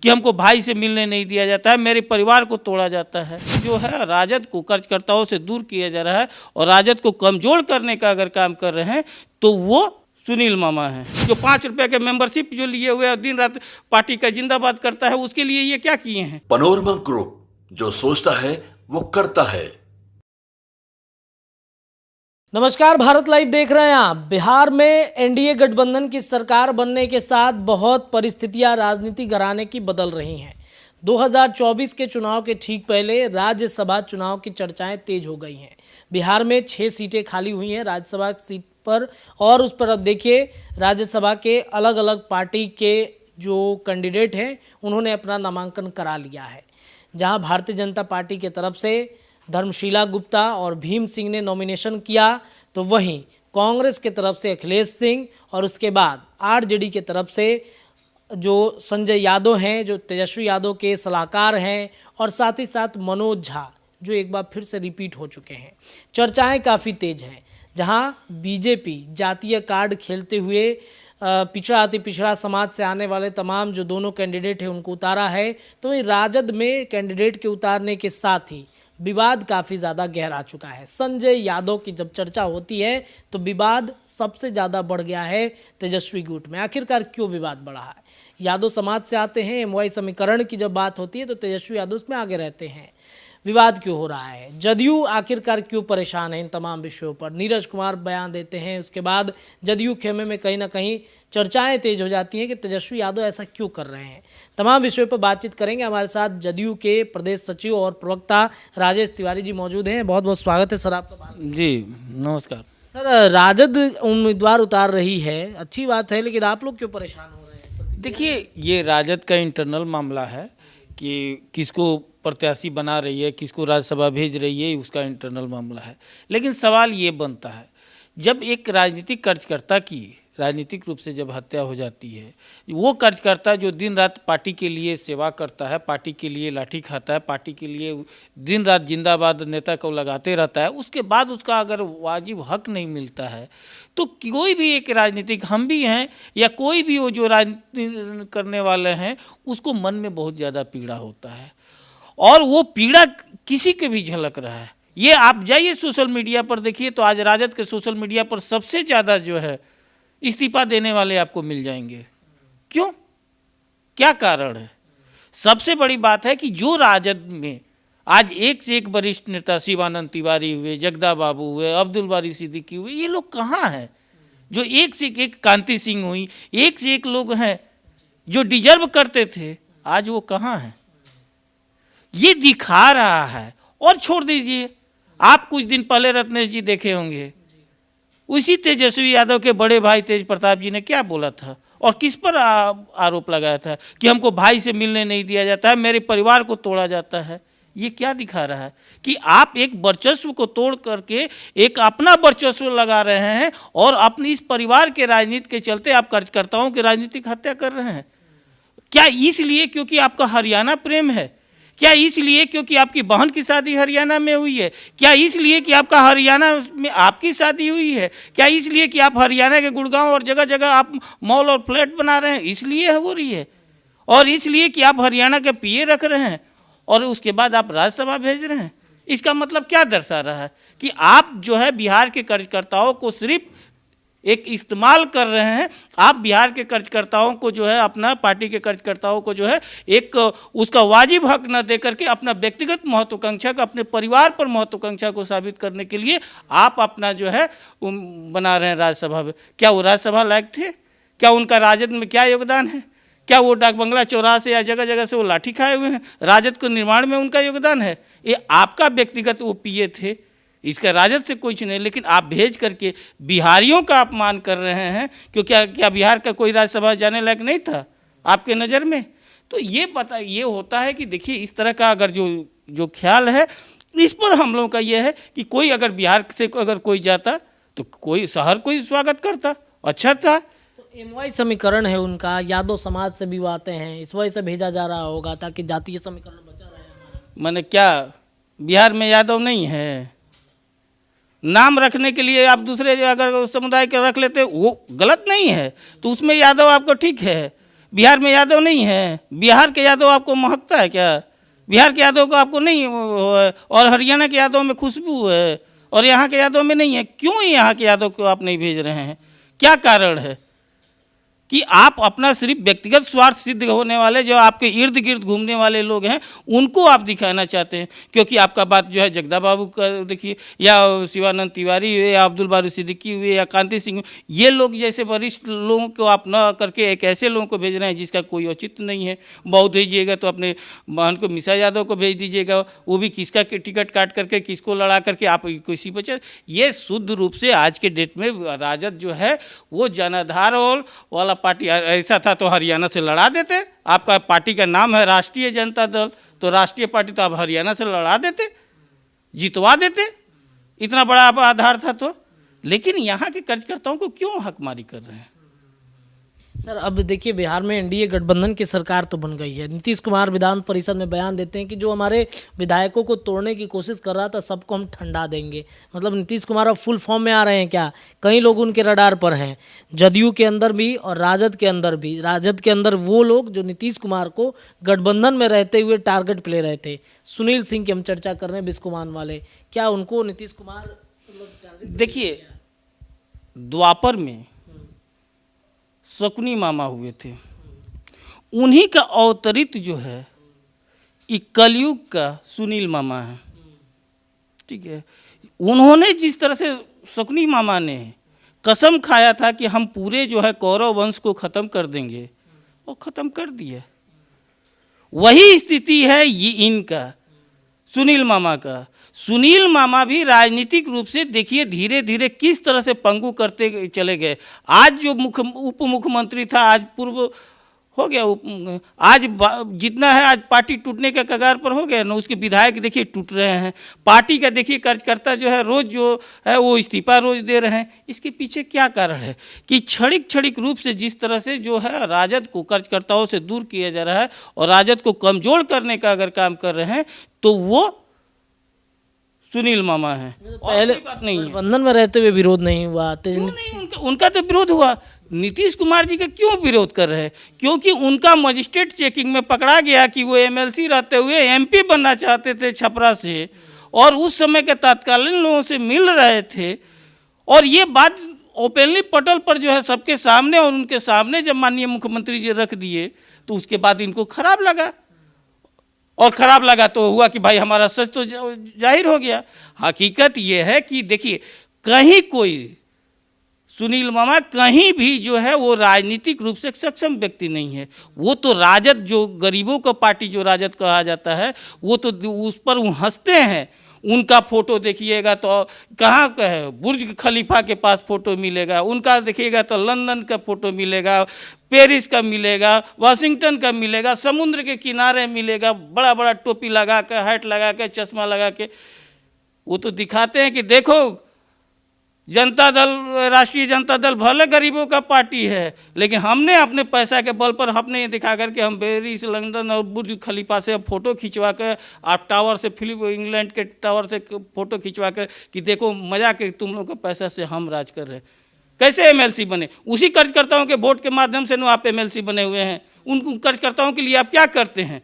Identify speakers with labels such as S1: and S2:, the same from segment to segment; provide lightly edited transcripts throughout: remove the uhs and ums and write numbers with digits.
S1: कि हमको भाई से मिलने नहीं दिया जाता है, मेरे परिवार को तोड़ा जाता है। जो है राजद को कार्यकर्ताओं से दूर किया जा रहा है और राजद को कमजोर करने का अगर काम कर रहे हैं तो वो सुनील मामा हैं, जो 5 रुपए के मेंबरशिप जो लिए हुए और दिन रात पार्टी का जिंदाबाद करता है। उसके लिए ये क्या किए हैं?
S2: पैनोरमा ग्रुप, जो सोचता है वो करता है।
S3: नमस्कार, भारत लाइव देख रहे हैं आप। बिहार में एनडीए गठबंधन की सरकार बनने के साथ बहुत परिस्थितियां राजनीति घराने की बदल रही हैं। 2024 के चुनाव के ठीक पहले राज्यसभा चुनाव की चर्चाएं तेज हो गई हैं। बिहार में 6 सीटें खाली हुई हैं राज्यसभा सीट पर, और उस पर अब देखिए राज्यसभा के अलग अलग पार्टी के जो कैंडिडेट हैं उन्होंने अपना नामांकन करा लिया है। जहां भारतीय जनता पार्टी की तरफ से धर्मशीला गुप्ता और भीम सिंह ने नॉमिनेशन किया, तो वहीं कांग्रेस की तरफ से अखिलेश सिंह और उसके बाद आरजेडी की तरफ से जो संजय यादव हैं, जो तेजस्वी यादव के सलाहकार हैं, और साथ ही साथ मनोज झा जो एक बार फिर से रिपीट हो चुके हैं। चर्चाएं काफ़ी तेज हैं। जहां बीजेपी जातीय कार्ड खेलते हुए पिछड़ा अति पिछड़ा समाज से आने वाले तमाम जो दोनों कैंडिडेट हैं उनको उतारा है, तो वहीं राजद में कैंडिडेट के उतारने के साथ ही विवाद काफ़ी ज़्यादा गहरा चुका है। संजय यादव की जब चर्चा होती है तो विवाद सबसे ज़्यादा बढ़ गया है तेजस्वी गुट में। आखिरकार क्यों विवाद बढ़ा है? यादव समाज से आते हैं, एमवाई समीकरण की जब बात होती है तो तेजस्वी यादव उसमें आगे रहते हैं। विवाद क्यों हो रहा है? जदयू आखिरकार क्यों परेशान है इन तमाम विषयों पर? नीरज कुमार बयान देते हैं, उसके बाद जदयू खेमे में कहीं ना कहीं चर्चाएं तेज हो जाती हैं कि तेजस्वी यादव ऐसा क्यों कर रहे हैं। तमाम विषयों पर बातचीत करेंगे। हमारे साथ जदयू के प्रदेश सचिव और प्रवक्ता राजेश तिवारी जी मौजूद हैं। बहुत बहुत स्वागत है सर आपका।
S1: जी नमस्कार
S3: सर, राजद उम्मीदवार उतार रही है, अच्छी बात है, लेकिन आप लोग क्यों परेशान हो रहे हैं?
S1: देखिए, ये राजद का इंटरनल मामला है कि किसको प्रत्याशी बना रही है, किसको राज्यसभा भेज रही है, उसका इंटरनल मामला है। लेकिन सवाल ये बनता है, जब एक राजनीतिक कार्यकर्ता की राजनीतिक रूप से जब हत्या हो जाती है, वो कार्यकर्ता जो दिन रात पार्टी के लिए सेवा करता है, पार्टी के लिए लाठी खाता है, पार्टी के लिए दिन रात जिंदाबाद नेता को लगाते रहता है, उसके बाद उसका अगर वाजिब हक नहीं मिलता है तो कोई भी एक राजनीतिक, हम भी हैं या कोई भी वो जो राजनीति करने वाले हैं, उसको मन में बहुत ज़्यादा पीड़ा होता है। और वो पीड़ा किसी के भी झलक रहा है। ये आप जाइए सोशल मीडिया पर देखिए, तो आज राजद के सोशल मीडिया पर सबसे ज़्यादा जो है इस्तीफा देने वाले आपको मिल जाएंगे। क्यों? क्या कारण है? सबसे बड़ी बात है कि जो राजद में आज एक से एक वरिष्ठ नेता, शिवानंद तिवारी हुए, जगदा बाबू हुए, अब्दुल बारी सिद्दीकी हुए, ये लोग कहाँ हैं? जो एक से एक कांति सिंह हुई, एक से एक लोग हैं जो डिजर्व करते थे, आज वो कहाँ हैं? ये दिखा रहा है। और छोड़ दीजिए, आप कुछ दिन पहले रत्नेश जी देखे होंगे, उसी तेजस्वी यादव के बड़े भाई तेज प्रताप जी ने क्या बोला था और किस पर आरोप लगाया था कि हमको भाई से मिलने नहीं दिया जाता है, मेरे परिवार को तोड़ा जाता है। ये क्या दिखा रहा है कि आप एक वर्चस्व को तोड़ करके एक अपना वर्चस्व लगा रहे हैं और अपनी इस परिवार के राजनीति के चलते आप कार्यकर्ताओं की राजनीतिक हत्या कर रहे हैं। क्या इसलिए क्योंकि आपका हरियाणा प्रेम है? क्या इसलिए क्योंकि आपकी बहन की शादी हरियाणा में हुई है? क्या इसलिए कि आपका हरियाणा में आपकी शादी हुई है? क्या इसलिए कि आप हरियाणा के गुड़गांव और जगह जगह आप मॉल और फ्लैट बना रहे हैं, इसलिए हो रही है? और इसलिए कि आप हरियाणा के पीए रख रहे हैं और उसके बाद आप राज्यसभा भेज रहे हैं? इसका मतलब क्या दर्शा रहा है कि आप जो है बिहार के कार्यकर्ताओं को सिर्फ एक इस्तेमाल कर रहे हैं। आप बिहार के कार्यकर्ताओं को जो है, अपना पार्टी के कार्यकर्ताओं को जो है एक उसका वाजिब हक न दे करके अपना व्यक्तिगत महत्वाकांक्षा का, अपने परिवार पर महत्वाकांक्षा को साबित करने के लिए आप अपना जो है बना रहे हैं राज्यसभा में। क्या वो राज्यसभा लायक थे? क्या उनका राजद में क्या योगदान है? क्या वो डाक बंगला चौराहा से या जगह जगह से वो लाठी खाए हुए हैं? राजद को निर्माण में उनका योगदान है? ये आपका व्यक्तिगत वो पीए थे, इसका राजद से कुछ नहीं। लेकिन आप भेज करके बिहारियों का अपमान कर रहे हैं। क्योंकि क्या बिहार का कोई राज्यसभा जाने लायक नहीं था आपके नज़र में? तो ये होता है कि देखिए, इस तरह का अगर जो ख्याल है, इस पर हम लोगों का ये है कि कोई अगर बिहार से अगर कोई जाता तो कोई शहर कोई स्वागत करता, अच्छा था।
S3: तो एमवाई समीकरण है उनका, यादव समाज से भी आते हैं, इस वजह से भेजा जा रहा होगा ताकि जातीय समीकरण बचा रहे।
S1: मैंने क्या बिहार में यादव नहीं है? नाम रखने के लिए आप दूसरे अगर समुदाय के रख लेते, वो गलत नहीं है, तो उसमें यादव आपको ठीक है। बिहार में यादव नहीं है? बिहार के यादव आपको महकता है क्या? बिहार के यादव को आपको नहीं और हरियाणा के यादव में खुशबू है और यहाँ के यादव में नहीं है? क्यों यहाँ के यादव को आप नहीं भेज रहे हैं? क्या कारण है कि आप अपना सिर्फ व्यक्तिगत स्वार्थ सिद्ध होने वाले जो आपके इर्द गिर्द घूमने वाले लोग हैं उनको आप दिखाना चाहते हैं? क्योंकि आपका बात जो है जगदा बाबू का देखिए, या शिवानंद तिवारी हुए, या अब्दुल बारी सिद्दीकी हुए, या कांति सिंह, ये लोग जैसे वरिष्ठ लोगों को आप न करके एक ऐसे लोगों को भेज रहे हैं जिसका कोई औचित्य नहीं है। बहुत भेजिएगा तो अपने बहन को मिसा यादव को भेज दीजिएगा, वो भी किसका टिकट काट करके किसको लड़ा करके आप किसी बचे। ये शुद्ध रूप से आज के डेट में राजद जो है वो जनाधार वाला पार्टी, ऐसा था तो हरियाणा से लड़ा देते। आपका पार्टी का नाम है राष्ट्रीय जनता दल, तो राष्ट्रीय पार्टी तो आप हरियाणा से लड़ा देते, जितवा देते, इतना बड़ा आधार था तो। लेकिन यहाँ के कार्यकर्ताओं को क्यों हकमारी कर रहे हैं?
S3: सर अब देखिए बिहार में एनडीए गठबंधन की सरकार तो बन गई है। नीतीश कुमार विधान परिषद में बयान देते हैं कि जो हमारे विधायकों को तोड़ने की कोशिश कर रहा था सबको हम ठंडा देंगे। मतलब नीतीश कुमार अब फुल फॉर्म में आ रहे हैं क्या? कई लोग उनके रडार पर हैं, जदयू के अंदर भी और राजद के अंदर भी। राजद के अंदर वो लोग जो नीतीश कुमार को गठबंधन में रहते हुए टारगेट पे ले रहे थे। सुनील सिंह की हम चर्चा कर रहे हैं, बिस्कुमान वाले, क्या उनको नीतीश कुमार
S1: देखिए द्वापर में शकुनी मामा हुए थे, उन्हीं का अवतरित जो है ये कलयुग का सुनील मामा है। ठीक है, उन्होंने जिस तरह से शकुनी मामा ने कसम खाया था कि हम पूरे जो है कौरव वंश को ख़त्म कर देंगे, और ख़त्म कर दिया। वही स्थिति है ये इनका सुनील मामा का। सुनील मामा भी राजनीतिक रूप से देखिए धीरे धीरे किस तरह से पंगु करते चले गए। आज जो उप मुख्यमंत्री था, आज पूर्व हो गया, आज जितना है आज पार्टी टूटने के कगार पर हो गया ना। उसके विधायक देखिए टूट रहे हैं, पार्टी का देखिए कार्यकर्ता जो है रोज जो है वो इस्तीफा रोज दे रहे हैं। इसके पीछे क्या कारण है कि क्षणिक रूप से जिस तरह से जो है राजद को कार्यकर्ताओं से दूर किया जा रहा है और राजद को कमजोर करने का अगर काम कर रहे हैं तो वो सुनील मामा है।
S3: पहले
S1: बात नहीं है,
S3: गठबंधन में रहते हुए विरोध नहीं हुआ।
S1: क्यों नहीं? उनका तो विरोध हुआ। नीतीश कुमार जी का क्यों विरोध कर रहे हैं? क्योंकि उनका मजिस्ट्रेट चेकिंग में पकड़ा गया कि वो एमएलसी रहते हुए एमपी बनना चाहते थे छपरा से, और उस समय के तत्कालीन लोगों से मिल रहे थे। और ये बात ओपनली पटल पर जो है सबके सामने, और उनके सामने जब माननीय मुख्यमंत्री जी रख दिए तो उसके बाद इनको खराब लगा, और ख़राब लगा तो हुआ कि भाई हमारा सच तो जाहिर हो गया। हकीकत ये है कि देखिए कहीं कोई सुनील मामा कहीं भी जो है वो राजनीतिक रूप से सक्षम व्यक्ति नहीं है। वो तो राजद, जो गरीबों का पार्टी जो राजद कहा जाता है, वो तो उस पर वो हंसते हैं। उनका फ़ोटो देखिएगा तो कहाँ का है, बुर्ज खलीफा के पास फ़ोटो मिलेगा, उनका देखिएगा तो लंदन का फ़ोटो मिलेगा, पेरिस का मिलेगा, वाशिंगटन का मिलेगा, समुद्र के किनारे मिलेगा, बड़ा बड़ा टोपी लगा के, हैट लगा के, चश्मा लगा के वो तो दिखाते हैं कि देखो जनता दल, राष्ट्रीय जनता दल भले गरीबों का पार्टी है, लेकिन हमने अपने पैसा के बल पर हमने ये दिखा करके हम पेरिस, लंदन और बुर्ज खलीफा से फ़ोटो खिंचवा कर, आप टावर से इंग्लैंड के टावर से फ़ोटो खिंचवा कर कि देखो मजा के तुम लोग के पैसा से हम राज कर रहे हैं। कैसे एमएलसी बने? उसी कार्यकर्ताओं के वोट के माध्यम से आप एमएलसी बने हुए हैं। उन कार्यकर्ताओं के लिए आप क्या करते हैं?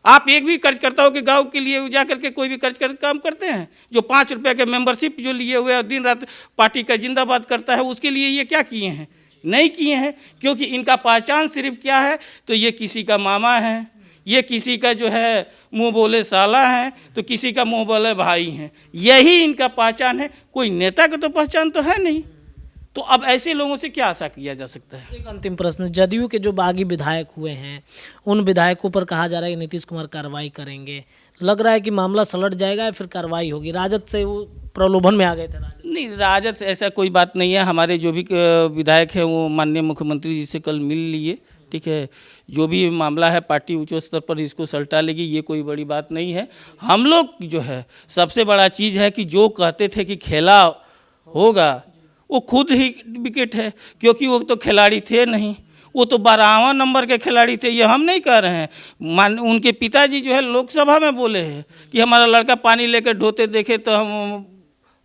S1: आप एक भी कार्यकर्ताओं के गांव के लिए जा करके कोई भी कार्यकर्ता काम करते हैं? जो 5 रुपये के मेंबरशिप जो लिए हुए और दिन रात पार्टी का जिंदाबाद करता है, उसके लिए ये क्या किए हैं? नहीं किए हैं। क्योंकि इनका पहचान सिर्फ क्या है, तो ये किसी का मामा है, ये किसी का जो है मुँह बोले साला है, तो किसी का मुँह बोले भाई हैं। यही इनका पहचान है। कोई नेता का तो पहचान तो है नहीं। तो अब ऐसे लोगों से क्या आशा किया जा सकता है?
S3: एक अंतिम प्रश्न, जदयू के जो बागी विधायक हुए हैं उन विधायकों पर कहा जा रहा है कि नीतीश कुमार कार्रवाई करेंगे। लग रहा है कि मामला सलट जाएगा या फिर कार्रवाई होगी? राजद से वो प्रलोभन में आ गए थे।
S1: नहीं, राजद से ऐसा कोई बात नहीं है। हमारे जो भी विधायक हैं वो माननीय मुख्यमंत्री जी से कल मिल लिए। ठीक है, जो भी मामला है पार्टी उच्च स्तर पर इसको सलटा लेगी, ये कोई बड़ी बात नहीं है। हम लोग जो है सबसे बड़ा चीज़ है कि जो कहते थे कि खेला होगा वो खुद ही विकेट है, क्योंकि वो तो खिलाड़ी थे नहीं, वो तो 12वां नंबर के खिलाड़ी थे। ये हम नहीं कह रहे हैं। उनके पिताजी जो है लोकसभा में बोले हैं कि हमारा लड़का पानी लेकर ढोते देखे तो हम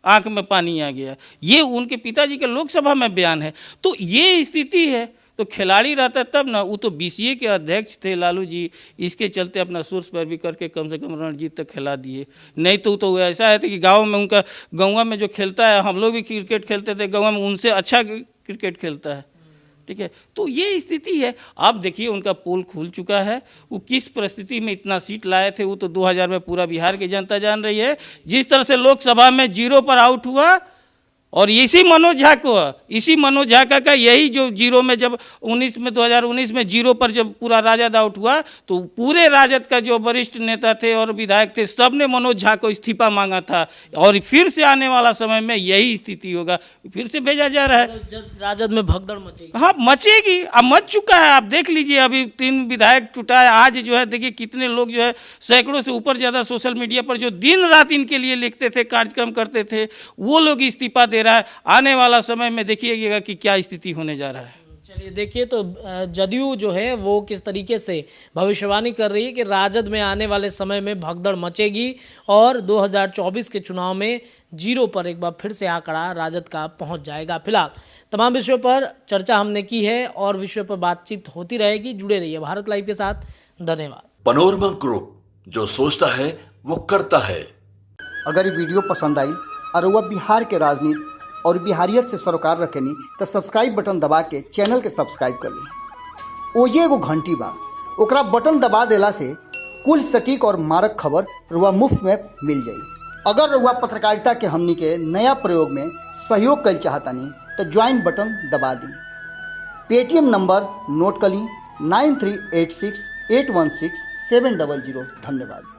S1: आंख में पानी आ गया। ये उनके पिताजी के लोकसभा में बयान है। तो ये स्थिति है। तो खिलाड़ी रहता तब ना। वो तो बीसीए के अध्यक्ष थे लालू जी, इसके चलते अपना सोर्स पर भी करके कम से कम रणजी तक खिला दिए। नहीं तो ऐसा है कि गाँव में उनका, गाँव में जो खेलता है, हम लोग भी क्रिकेट खेलते थे गाँव में, उनसे अच्छा क्रिकेट खेलता है। ठीक है, तो ये स्थिति है। अब देखिए उनका पोल खुल चुका है, वो किस परिस्थिति में इतना सीट लाए थे वो तो 2000 में पूरा बिहार की जनता जान रही है। जिस तरह से लोकसभा में 0 पर आउट हुआ, और इसी मनोज झा का यही जो 0 में जब 2019 में 0 पर जब पूरा राजद आउट हुआ, तो पूरे राजद का जो वरिष्ठ नेता थे और विधायक थे, सब ने मनोज झा को इस्तीफा मांगा था। और फिर से आने वाला समय में यही स्थिति होगा, फिर से भेजा जा रहा है।
S3: राजद में भगदड़ मचेगी।
S1: हाँ, मचेगी, अब मच चुका है। आप देख लीजिए, अभी 3 विधायक टूटा है। आज जो है देखिए कितने लोग जो है, सैकड़ों से ऊपर ज़्यादा सोशल मीडिया पर जो दिन रात इनके लिए लिखते थे, कार्यक्रम करते थे, वो लोग इस्तीफा दे रहा है। आने वाला समय में देखिएगा कि क्या स्थिति होने जा रहा है।
S3: चलिए देखिए, तो जदयू जो है वो किस तरीके से भविष्यवाणी कर रही है कि राजद में आने वाले समय में भगदड़ मचेगी और 2024 के चुनाव में 0 पर एक बार फिर से आंकड़ा राजद का पहुंच जाएगा। फिलहाल तमाम विषयों पर चर्चा हमने की है और विषयों पर बातचीत होती रहेगी। जुड़े रहिए भारत लाइव के साथ। धन्यवाद।
S2: पनोरमा ग्रुप, जो सोचता है वो करता है।
S4: अगर ये वीडियो पसंद आई और वह बिहार के राजनीति और बिहारियत से सरोकार रखेनी तो सब्सक्राइब बटन दबा के चैनल के सब्सक्राइब कर ली। ओजे एगो घंटी बा, ओकरा बटन दबा देला से कुल सटीक और मारक खबर रुआ मुफ्त में मिल जाई। अगर रुआ पत्रकारिता के हमनी के नया प्रयोग में सहयोग कर चाहतानी तो ज्वाइन बटन दबा दी। पेटीएम नंबर नोट कर ली 9386 816 700। धन्यवाद।